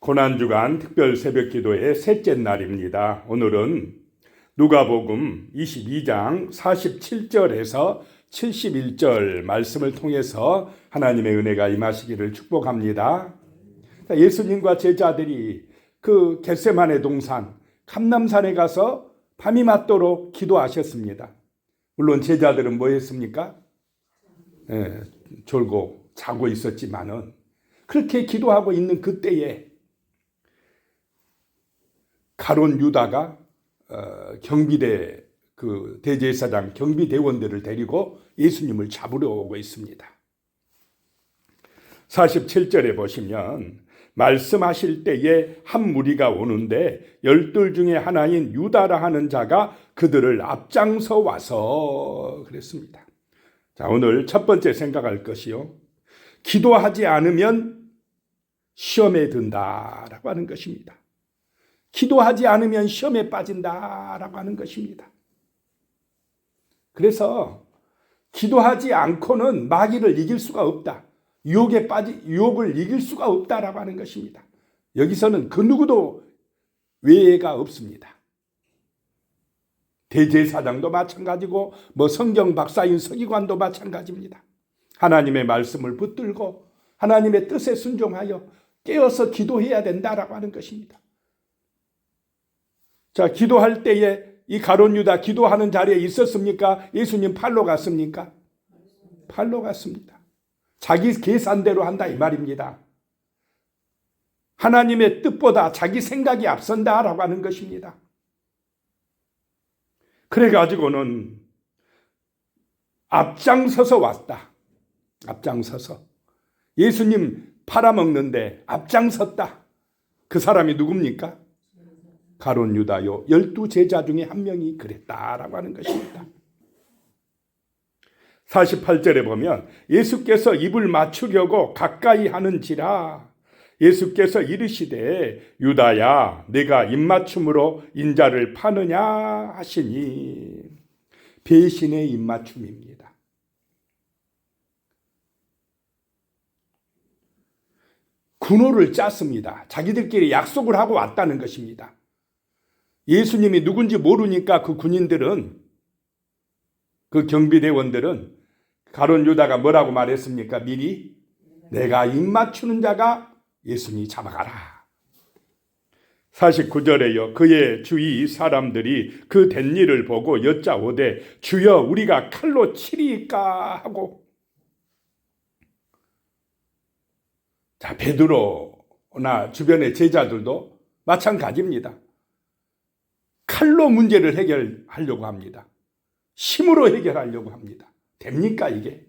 고난주간 특별 새벽기도의 셋째 날입니다. 오늘은 누가복음 22장 47절에서 71절 말씀을 통해서 하나님의 은혜가 임하시기를 축복합니다. 예수님과 제자들이 그 겟세마네 동산 감람산에 가서 밤이 맞도록 기도하셨습니다. 물론 제자들은 뭐 했습니까? 졸고 자고 있었지만은 그렇게 기도하고 있는 그때에 가룟 유다가 경비대 그 대제사장 경비대원들을 데리고 예수님을 잡으러 오고 있습니다. 47절에 보시면 말씀하실 때에 한 무리가 오는데 12 중에 하나인 유다라 하는 자가 그들을 앞장서 와서 그랬습니다. 자, 오늘 첫 번째 생각할 것이요, 기도하지 않으면 시험에 든다라고 하는 것입니다. 기도하지 않으면 시험에 빠진다라고 하는 것입니다. 그래서 기도하지 않고는 마귀를 이길 수가 없다. 유혹을 이길 수가 없다라고 하는 것입니다. 여기서는 그 누구도 외예가 없습니다. 대제사장도 마찬가지고 성경 박사인 서기관도 마찬가지입니다. 하나님의 말씀을 붙들고 하나님의 뜻에 순종하여 깨어서 기도해야 된다라고 하는 것입니다. 자, 기도할 때에 이 가룟 유다 기도하는 자리에 있었습니까? 예수님 팔로 갔습니까? 팔로 갔습니다. 자기 계산대로 한다 이 말입니다. 하나님의 뜻보다 자기 생각이 앞선다라고 하는 것입니다. 그래가지고는 앞장서서 왔다. 앞장서서 예수님 팔아먹는데 앞장섰다. 그 사람이 누굽니까? 가룟 유다요. 12 제자 중에 한 명이 그랬다라고 하는 것입니다. 48절에 보면 예수께서 입을 맞추려고 가까이 하는지라 예수께서 이르시되 유다야 내가 입맞춤으로 인자를 파느냐 하시니, 배신의 입맞춤입니다. 군호를 짰습니다. 자기들끼리 약속을 하고 왔다는 것입니다. 예수님이 누군지 모르니까 그 군인들은, 그 경비대원들은 가룟 유다가 뭐라고 말했습니까? 미리 내가 입맞추는 자가 예수님 잡아가라. 49절에요. 그의 주위 사람들이 그 된 일을 보고 여짜오되 주여 우리가 칼로 치리까 하고. 자, 베드로나 주변의 제자들도 마찬가지입니다. 칼로 문제를 해결하려고 합니다. 힘으로 해결하려고 합니다. 됩니까 이게?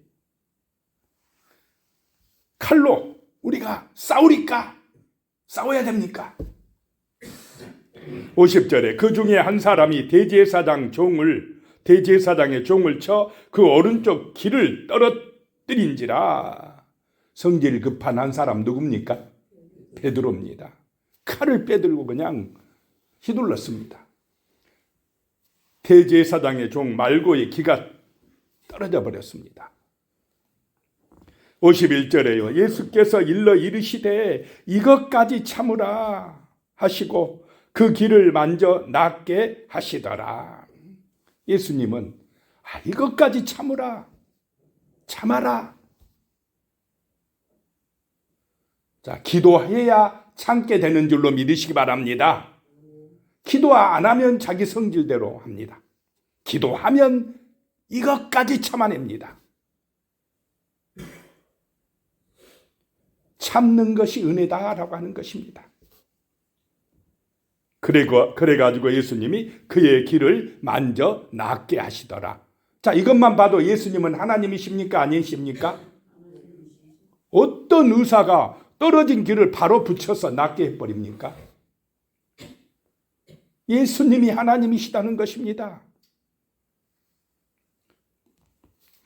칼로 우리가 싸우리까? 싸워야 됩니까? 50절에 그 중에 한 사람이 대제사장의 종을 쳐 그 오른쪽 귀를 떨어뜨린지라. 성질 급한 한 사람 누굽니까? 베드로입니다. 칼을 빼들고 그냥 휘둘렀습니다. 대제사장의 종 말고의 귀가 떨어져 버렸습니다. 51절에요. 예수께서 일러 이르시되 이것까지 참으라 하시고 그 귀를 만져 낫게 하시더라. 예수님은 이것까지 참아라. 자, 기도해야 참게 되는 줄로 믿으시기 바랍니다. 기도 안 하면 자기 성질대로 합니다. 기도하면 이것까지 참아냅니다. 참는 것이 은혜다라고 하는 것입니다. 그래가지고 예수님이 그의 귀를 만져 낫게 하시더라. 자, 이것만 봐도 예수님은 하나님이십니까? 아니십니까? 어떤 의사가 떨어진 귀를 바로 붙여서 낫게 해버립니까? 예수님이 하나님이시다는 것입니다.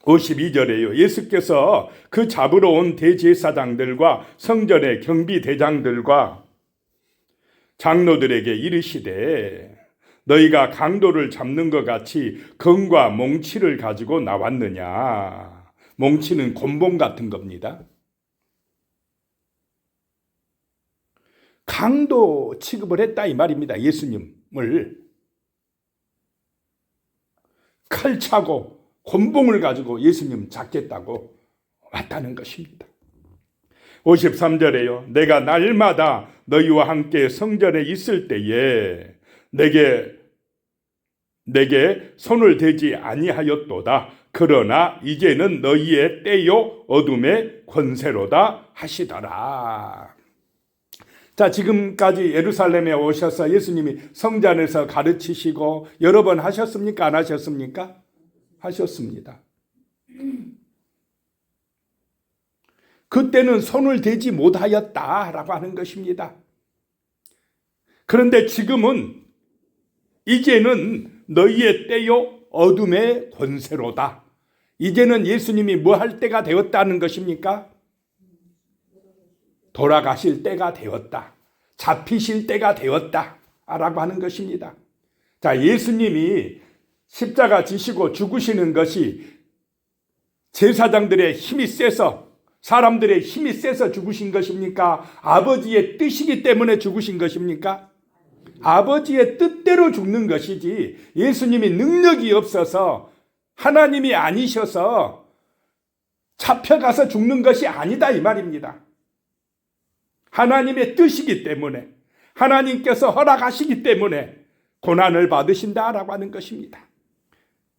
52절에요. 예수께서 그 잡으러 온 대제사장들과 성전의 경비대장들과 장로들에게 이르시되 너희가 강도를 잡는 것 같이 검과 몽치를 가지고 나왔느냐. 몽치는 곤봉 같은 겁니다. 강도 취급을 했다 이 말입니다. 예수님을 칼 차고 곤봉을 가지고 예수님 잡겠다고 왔다는 것입니다. 53절에요. 내가 날마다 너희와 함께 성전에 있을 때에 내게 손을 대지 아니하였도다. 그러나 이제는 너희의 때요 어둠의 권세로다 하시더라. 자, 지금까지 예루살렘에 오셔서 예수님이 성전에서 가르치시고 여러 번 하셨습니까? 안 하셨습니까? 하셨습니다. 그때는 손을 대지 못하였다라고 하는 것입니다. 그런데 지금은 이제는 너희의 때요 어둠의 권세로다. 이제는 예수님이 뭐 할 때가 되었다는 것입니까? 돌아가실 때가 되었다. 잡히실 때가 되었다 라고 하는 것입니다. 자, 예수님이 십자가 지시고 죽으시는 것이 제사장들의 힘이 세서, 사람들의 힘이 세서 죽으신 것입니까? 아버지의 뜻이기 때문에 죽으신 것입니까? 아버지의 뜻대로 죽는 것이지 예수님이 능력이 없어서 하나님이 아니셔서 잡혀가서 죽는 것이 아니다 이 말입니다. 하나님의 뜻이기 때문에, 하나님께서 허락하시기 때문에 고난을 받으신다라고 하는 것입니다.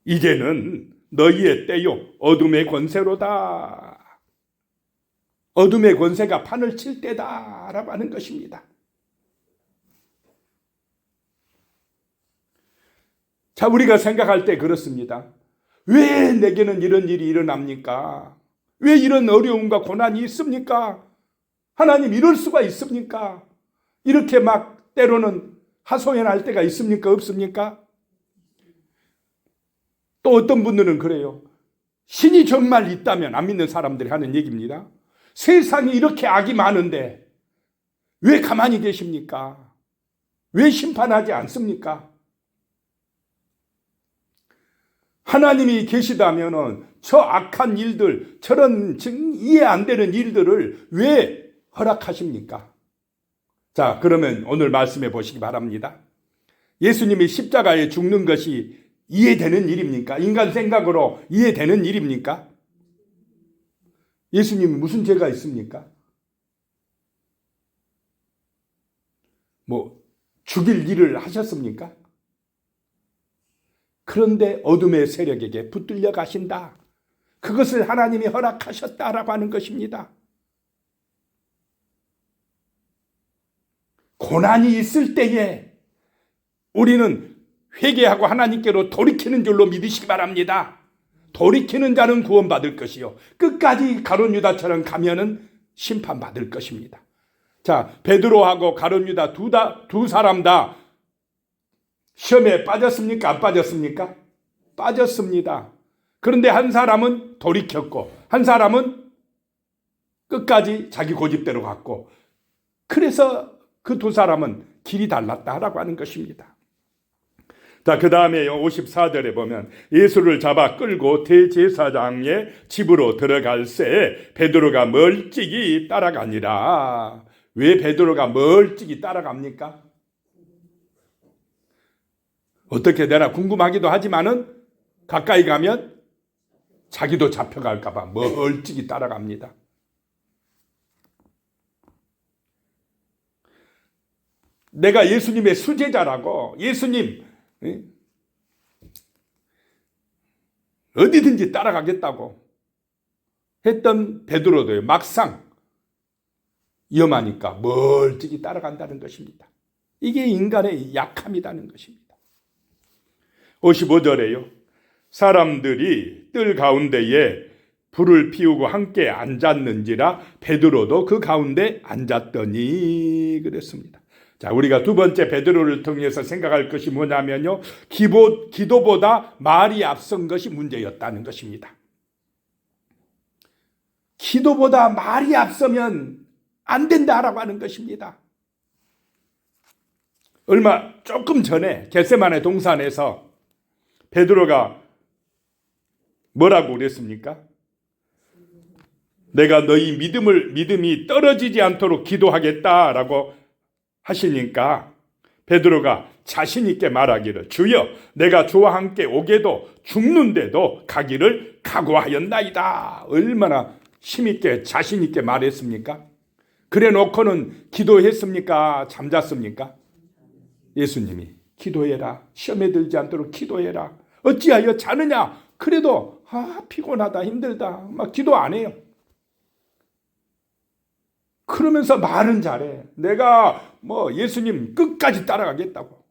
이제는 너희의 때요 어둠의 권세로다. 어둠의 권세가 판을 칠 때다라고 하는 것입니다. 자, 우리가 생각할 때 그렇습니다. 왜 내게는 이런 일이 일어납니까? 왜 이런 어려움과 고난이 있습니까? 하나님 이럴 수가 있습니까? 이렇게 막 때로는 하소연할 때가 있습니까? 없습니까? 또 어떤 분들은 그래요. 신이 정말 있다면, 안 믿는 사람들이 하는 얘기입니다. 세상에 이렇게 악이 많은데 왜 가만히 계십니까? 왜 심판하지 않습니까? 하나님이 계시다면 저 악한 일들, 저런 이해 안 되는 일들을 왜 허락하십니까? 자, 그러면 오늘 말씀해 보시기 바랍니다. 예수님이 십자가에 죽는 것이 이해되는 일입니까? 인간 생각으로 이해되는 일입니까? 예수님이 무슨 죄가 있습니까? 죽일 일을 하셨습니까? 그런데 어둠의 세력에게 붙들려 가신다. 그것을 하나님이 허락하셨다라고 하는 것입니다. 고난이 있을 때에 우리는 회개하고 하나님께로 돌이키는 줄로 믿으시기 바랍니다. 돌이키는 자는 구원받을 것이요 끝까지 가룟 유다처럼 가면은 심판받을 것입니다. 자, 베드로하고 가룟 유다 두 사람 다 시험에 빠졌습니까? 안 빠졌습니까? 빠졌습니다. 그런데 한 사람은 돌이켰고 한 사람은 끝까지 자기 고집대로 갔고, 그래서 그 두 사람은 길이 달랐다라고 하는 것입니다. 자, 그 다음에 54절에 보면 예수를 잡아 끌고 대제사장의 집으로 들어갈새 베드로가 멀찍이 따라가니라. 왜 베드로가 멀찍이 따라갑니까? 어떻게 되나 궁금하기도 하지만은 가까이 가면 자기도 잡혀갈까 봐 멀찍이 따라갑니다. 내가 예수님의 수제자라고, 예수님 어디든지 따라가겠다고 했던 베드로도요, 막상 위험하니까 멀찍이 따라간다는 것입니다. 이게 인간의 약함이라는 것입니다. 55절에요. 사람들이 뜰 가운데에 불을 피우고 함께 앉았는지라 베드로도 그 가운데 앉았더니 그랬습니다. 자, 우리가 두 번째 베드로를 통해서 생각할 것이 뭐냐면요, 기도보다 말이 앞선 것이 문제였다는 것입니다. 기도보다 말이 앞서면 안 된다라고 하는 것입니다. 조금 전에 겟세마네 동산에서 베드로가 뭐라고 그랬습니까? 내가 너희 믿음이 떨어지지 않도록 기도하겠다라고 하시니까 베드로가 자신 있게 말하기를 주여 내가 주와 함께 오게도 죽는데도 가기를 각오하였나이다. 얼마나 힘있게 자신 있게 말했습니까? 그래 놓고는 기도했습니까? 잠잤습니까? 예수님이 기도해라. 시험에 들지 않도록 기도해라. 어찌하여 자느냐? 그래도 피곤하다 힘들다 막 기도 안 해요. 그러면서 말은 잘해. 내가 예수님 끝까지 따라가겠다고.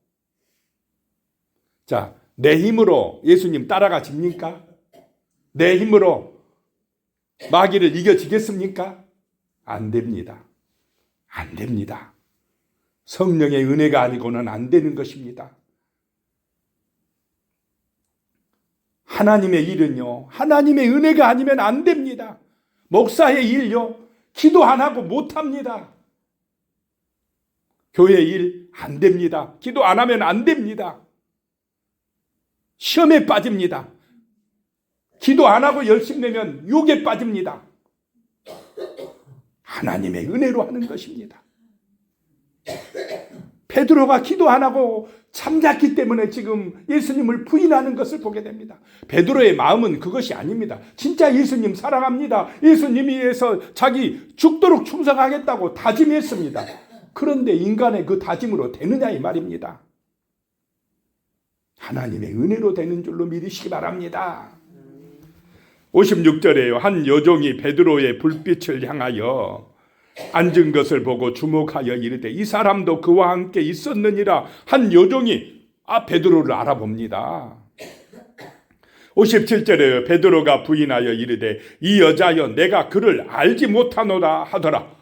자, 내 힘으로 예수님 따라가집니까? 내 힘으로 마귀를 이겨지겠습니까? 안 됩니다. 안 됩니다. 성령의 은혜가 아니고는 안 되는 것입니다. 하나님의 일은요, 하나님의 은혜가 아니면 안 됩니다. 목사의 일요, 기도 안 하고 못 합니다. 교회 일 안 됩니다. 기도 안 하면 안 됩니다. 시험에 빠집니다. 기도 안 하고 열심 내면 유혹에 빠집니다. 하나님의 은혜로 하는 것입니다. 베드로가 기도 안 하고 잠잤기 때문에 지금 예수님을 부인하는 것을 보게 됩니다. 베드로의 마음은 그것이 아닙니다. 진짜 예수님 사랑합니다. 예수님 위해서 자기 죽도록 충성하겠다고 다짐했습니다. 그런데 인간의 그 다짐으로 되느냐 이 말입니다. 하나님의 은혜로 되는 줄로 믿으시기 바랍니다. 56절에요. 한 여종이 베드로의 불빛을 향하여 앉은 것을 보고 주목하여 이르되 이 사람도 그와 함께 있었느니라. 한 여종이 베드로를 알아봅니다. 57절에 베드로가 부인하여 이르되 이 여자여 내가 그를 알지 못하노라 하더라.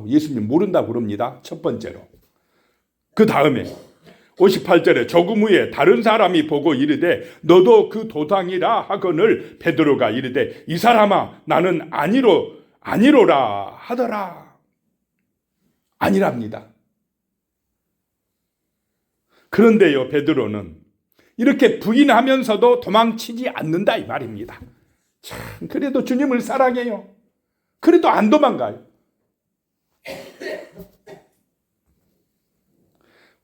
예수님 모른다고 그럽니다. 첫 번째로. 그 다음에 58절에 조금 후에 다른 사람이 보고 이르되 너도 그 도당이라 하거늘 베드로가 이르되 이 사람아 나는 아니로라 하더라. 아니랍니다. 그런데요, 베드로는 이렇게 부인하면서도 도망치지 않는다 이 말입니다. 참, 그래도 주님을 사랑해요. 그래도 안 도망가요.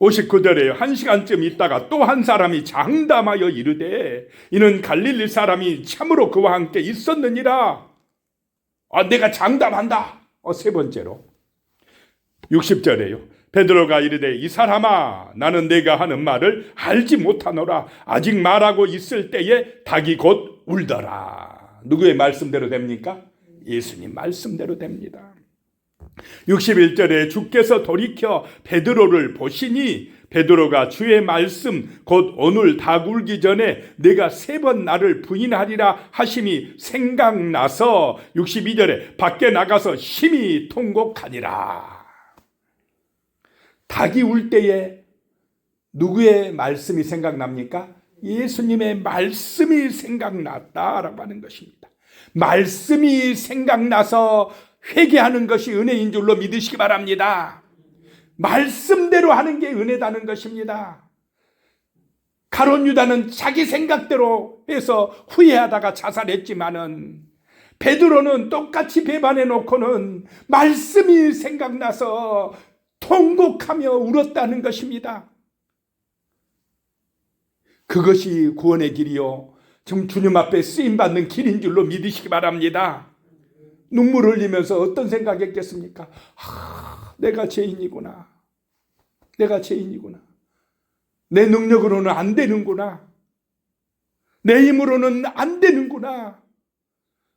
59절에요. 1시간쯤 있다가 또 한 사람이 장담하여 이르되 이는 갈릴리 사람이 참으로 그와 함께 있었느니라. 내가 장담한다. 세 번째로 60절에요. 베드로가 이르되 이 사람아 나는 내가 하는 말을 알지 못하노라. 아직 말하고 있을 때에 닭이 곧 울더라. 누구의 말씀대로 됩니까? 예수님 말씀대로 됩니다. 61절에 주께서 돌이켜 베드로를 보시니 베드로가 주의 말씀 곧 오늘 닭 울기 전에 내가 3번 나를 부인하리라 하심이 생각나서 62절에 밖에 나가서 심히 통곡하니라. 닭이 울 때에 누구의 말씀이 생각납니까? 예수님의 말씀이 생각났다라고 하는 것입니다. 말씀이 생각나서 회개하는 것이 은혜인 줄로 믿으시기 바랍니다. 말씀대로 하는 게 은혜다는 것입니다. 가룟 유다는 자기 생각대로 해서 후회하다가 자살했지만은 베드로는 똑같이 배반해 놓고는 말씀이 생각나서 통곡하며 울었다는 것입니다. 그것이 구원의 길이요 지금 주님 앞에 쓰임받는 길인 줄로 믿으시기 바랍니다. 눈물 흘리면서 어떤 생각했겠습니까? 내가 죄인이구나. 내가 죄인이구나. 내 능력으로는 안 되는구나. 내 힘으로는 안 되는구나.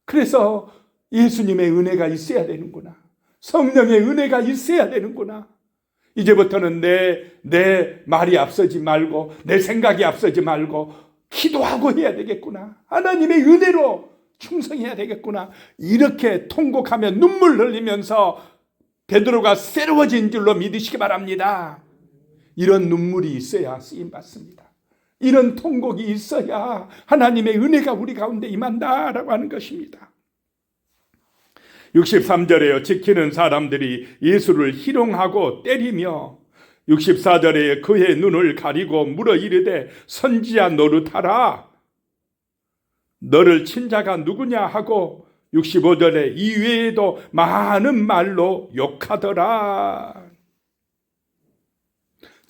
그래서 예수님의 은혜가 있어야 되는구나. 성령의 은혜가 있어야 되는구나. 이제부터는 내 말이 앞서지 말고 내 생각이 앞서지 말고 기도하고 해야 되겠구나. 하나님의 은혜로 충성해야 되겠구나. 이렇게 통곡하며 눈물 흘리면서 베드로가 새로워진 줄로 믿으시기 바랍니다. 이런 눈물이 있어야 쓰임받습니다. 이런 통곡이 있어야 하나님의 은혜가 우리 가운데 임한다라고 하는 것입니다. 63절에요. 지키는 사람들이 예수를 희롱하고 때리며 64절에 그의 눈을 가리고 물어 이르되 선지자 노릇하라. 너를 친 자가 누구냐 하고 65절에 이 외에도 많은 말로 욕하더라.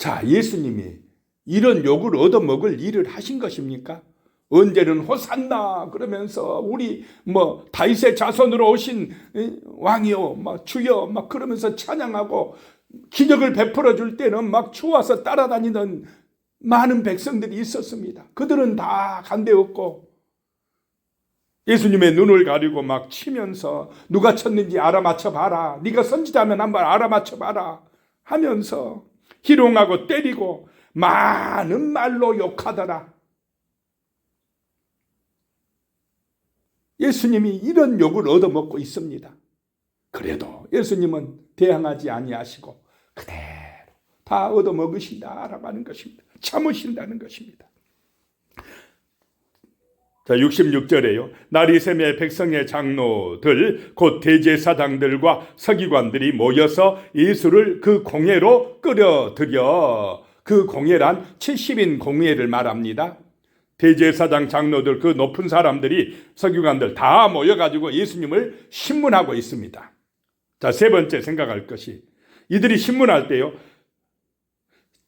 자, 예수님이 이런 욕을 얻어먹을 일을 하신 것입니까? 언제는 호산나 그러면서 우리 다윗의 자손으로 오신 왕이요 주여 그러면서 찬양하고 기적을 베풀어 줄 때는 막 추워서 따라다니는 많은 백성들이 있었습니다. 그들은 다 간대없고 예수님의 눈을 가리고 막 치면서 누가 쳤는지 알아맞혀 봐라, 네가 선지자면 한번 알아맞혀 봐라 하면서 희롱하고 때리고 많은 말로 욕하더라. 예수님이 이런 욕을 얻어먹고 있습니다. 그래도 예수님은 대항하지 아니하시고 그대로 다 얻어먹으신다라고 하는 것입니다. 참으신다는 것입니다. 자, 66절에요. 나리샘의 백성의 장로들 곧 대제사장들과 서기관들이 모여서 예수를 그 공회로 끌어들여, 그 공회란 70인 공회를 말합니다. 대제사장 장로들, 그 높은 사람들이, 서기관들 다 모여가지고 예수님을 신문하고 있습니다. 자, 세 번째 생각할 것이, 이들이 신문할 때요,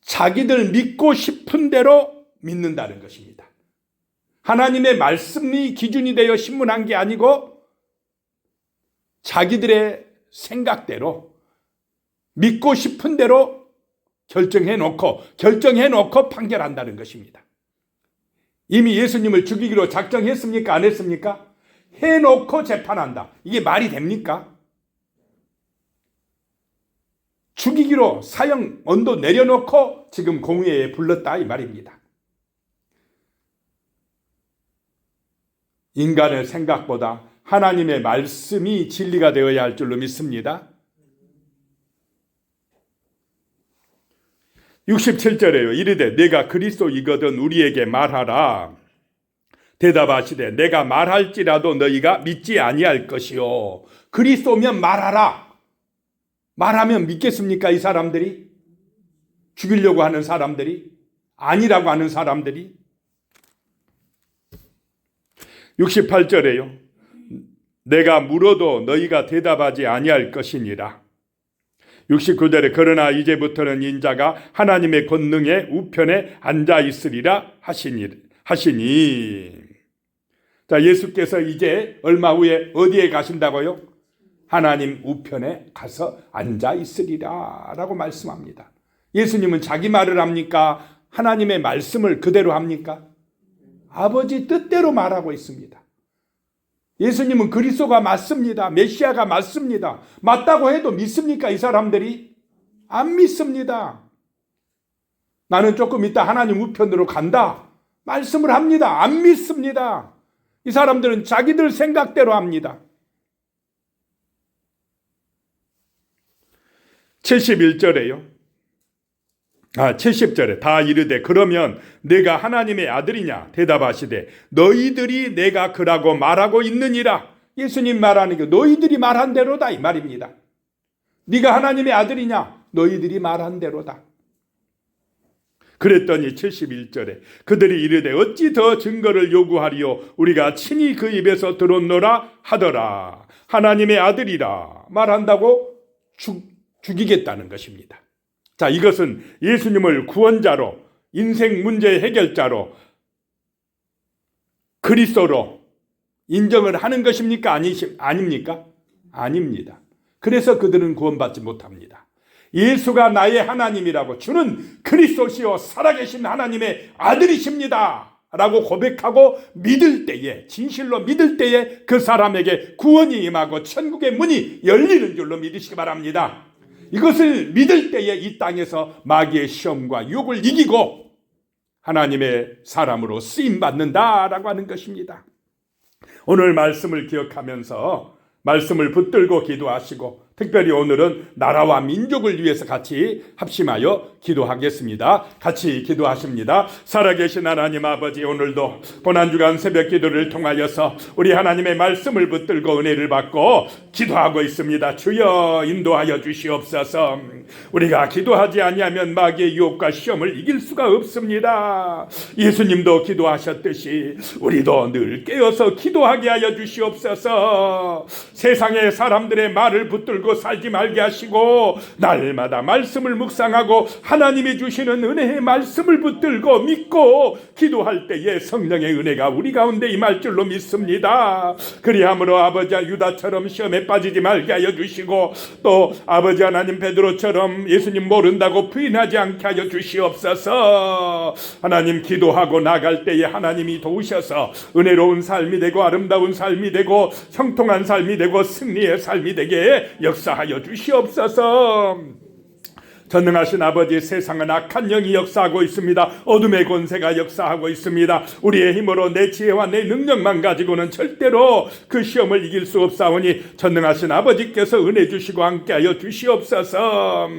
자기들 믿고 싶은 대로 믿는다는 것입니다. 하나님의 말씀이 기준이 되어 신문한 게 아니고 자기들의 생각대로 믿고 싶은 대로 결정해놓고 판결한다는 것입니다. 이미 예수님을 죽이기로 작정했습니까? 안 했습니까? 해놓고 재판한다. 이게 말이 됩니까? 죽이기로 사형 언도 내려놓고 지금 공회에 불렀다 이 말입니다. 인간의 생각보다 하나님의 말씀이 진리가 되어야 할 줄로 믿습니다. 67절에요. 이르되 내가 그리스도이거든 우리에게 말하라. 대답하시되 내가 말할지라도 너희가 믿지 아니할 것이요. 그리스도면 말하라. 말하면 믿겠습니까? 이 사람들이? 죽이려고 하는 사람들이? 아니라고 하는 사람들이? 68절에요. 내가 물어도 너희가 대답하지 아니할 것이니라. 69절에 그러나 이제부터는 인자가 하나님의 권능의 우편에 앉아 있으리라 하시니. 자, 예수께서 이제 얼마 후에 어디에 가신다고요? 하나님 우편에 가서 앉아 있으리라 라고 말씀합니다. 예수님은 자기 말을 합니까? 하나님의 말씀을 그대로 합니까? 아버지 뜻대로 말하고 있습니다. 예수님은 그리스도가 맞습니다. 메시아가 맞습니다. 맞다고 해도 믿습니까? 이 사람들이? 안 믿습니다. 나는 조금 이따 하나님 우편으로 간다. 말씀을 합니다. 안 믿습니다. 이 사람들은 자기들 생각대로 합니다. 70절에 다 이르되 그러면 내가 하나님의 아들이냐 대답하시되 너희들이 내가 그라고 말하고 있느니라. 예수님 말하는 게 너희들이 말한 대로다 이 말입니다. 네가 하나님의 아들이냐? 너희들이 말한 대로다. 그랬더니 71절에 그들이 이르되 어찌 더 증거를 요구하리요? 우리가 친히 그 입에서 들었노라 하더라. 하나님의 아들이라 말한다고 죽이겠다는 것입니다. 자, 이것은 예수님을 구원자로, 인생 문제 해결자로, 그리스도로 인정을 하는 것입니까? 아닙니까? 아닙니다. 그래서 그들은 구원받지 못합니다. 예수가 나의 하나님이라고, 주는 그리스도시요 살아계신 하나님의 아들이십니다 라고 고백하고 믿을 때에, 진실로 믿을 때에 그 사람에게 구원이 임하고 천국의 문이 열리는 줄로 믿으시기 바랍니다. 이것을 믿을 때에 이 땅에서 마귀의 시험과 유혹을 이기고 하나님의 사람으로 쓰임받는다라고 하는 것입니다. 오늘 말씀을 기억하면서 말씀을 붙들고 기도하시고, 특별히 오늘은 나라와 민족을 위해서 같이 합심하여 기도하겠습니다. 같이 기도하십니다. 살아계신 하나님 아버지, 오늘도 고난주간 새벽 기도를 통하여서 우리 하나님의 말씀을 붙들고 은혜를 받고 기도하고 있습니다. 주여 인도하여 주시옵소서. 우리가 기도하지 아니하면 마귀의 유혹과 시험을 이길 수가 없습니다. 예수님도 기도하셨듯이 우리도 늘 깨어서 기도하게 하여 주시옵소서. 세상의 사람들의 말을 붙들고 붙들고 살지 말게 하시고 날마다 말씀을 묵상하고 하나님이 주시는 은혜의 말씀을 붙들고 믿고 기도할 때에 성령의 은혜가 우리 가운데 임할 줄로 믿습니다. 그리함으로 아버지 유다처럼 시험에 빠지지 말게 하여 주시고 또 아버지 하나님 베드로처럼 예수님 모른다고 부인하지 않게 하여 주시옵소서. 하나님 기도하고 나갈 때에 하나님이 도우셔서 은혜로운 삶이 되고 아름다운 삶이 되고 형통한 삶이 되고 승리의 삶이 되게 역사하여 주시옵소서. 전능하신 아버지, 세상은 악한 영이 역사하고 있습니다. 어둠의 권세가 역사하고 있습니다. 우리의 힘으로 내 지혜와 내 능력만 가지고는 절대로 그 시험을 이길 수 없사오니 전능하신 아버지께서 은혜 주시고 함께하여 주시옵소서.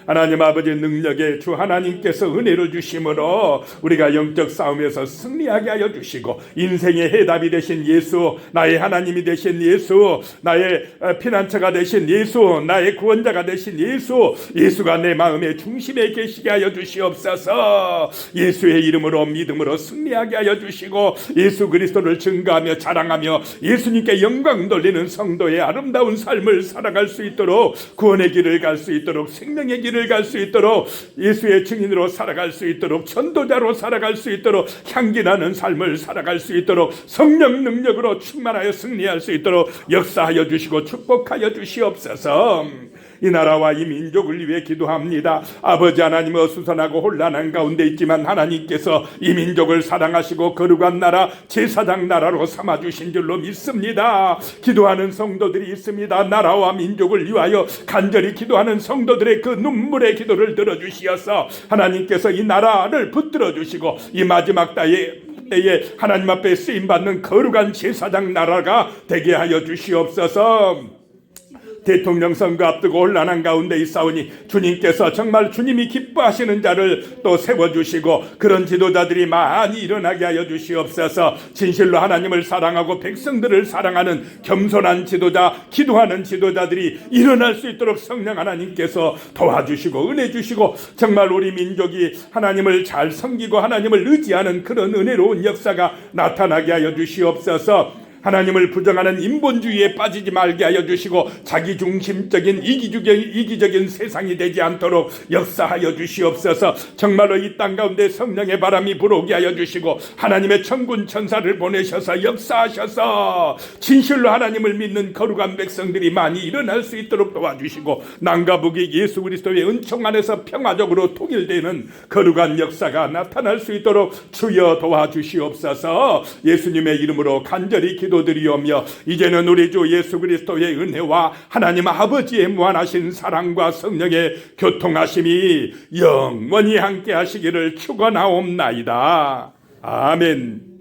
하나님 아버지 능력의 주 하나님께서 은혜를 주심으로 우리가 영적 싸움에서 승리하게 하여 주시고 인생의 해답이 되신 예수, 나의 하나님이 되신 예수, 나의 피난처가 되신 예수, 나의 구원자가 되신 예수, 예수가 내 마음의 중심에 계시게 하여 주시옵소서. 예수의 이름으로 믿음으로 승리하게 하여 주시고 예수 그리스도를 증거하며 자랑하며 예수님께 영광 돌리는 성도의 아름다운 삶을 살아갈 수 있도록 구원의 길을 갈 수 있도록 생명의 길을 갈 수 있도록 예수의 증인으로 살아갈 수 있도록 전도자로 살아갈 수 있도록 향기나는 삶을 살아갈 수 있도록 성령 능력으로 충만하여 승리할 수 있도록 역사하여 주시고 축복하여 주시옵소서. 이 나라와 이 민족을 위해 기도합니다. 아버지 하나님, 어수선하고 혼란한 가운데 있지만 하나님께서 이 민족을 사랑하시고 거룩한 나라, 제사장 나라로 삼아주신 줄로 믿습니다. 기도하는 성도들이 있습니다. 나라와 민족을 위하여 간절히 기도하는 성도들의 그 눈물의 기도를 들어주시어서 하나님께서 이 나라를 붙들어 주시고 이 마지막 때에 하나님 앞에 쓰임받는 거룩한 제사장 나라가 되게 하여 주시옵소서. 대통령 선거 앞두고 혼란한 가운데 있사오니 주님께서 정말 주님이 기뻐하시는 자를 또 세워주시고 그런 지도자들이 많이 일어나게 하여 주시옵소서. 진실로 하나님을 사랑하고 백성들을 사랑하는 겸손한 지도자, 기도하는 지도자들이 일어날 수 있도록 성령 하나님께서 도와주시고 은혜 주시고 정말 우리 민족이 하나님을 잘 섬기고 하나님을 의지하는 그런 은혜로운 역사가 나타나게 하여 주시옵소서. 하나님을 부정하는 인본주의에 빠지지 말게 하여 주시고 자기중심적인 이기적인 세상이 되지 않도록 역사하여 주시옵소서. 정말로 이 땅 가운데 성령의 바람이 불어오게 하여 주시고 하나님의 천군 천사를 보내셔서 역사하셔서 진실로 하나님을 믿는 거룩한 백성들이 많이 일어날 수 있도록 도와주시고 남과 북이 예수 그리스도의 은총 안에서 평화적으로 통일되는 거룩한 역사가 나타날 수 있도록 주여 도와주시옵소서. 예수님의 이름으로 간절히 기도드리오며 이제는 우리 주 예수 그리스도의 은혜와 하나님 아버지의 무한하신 사랑과 성령의 교통하심이 영원히 함께 하시기를 축원하옵나이다. 아멘.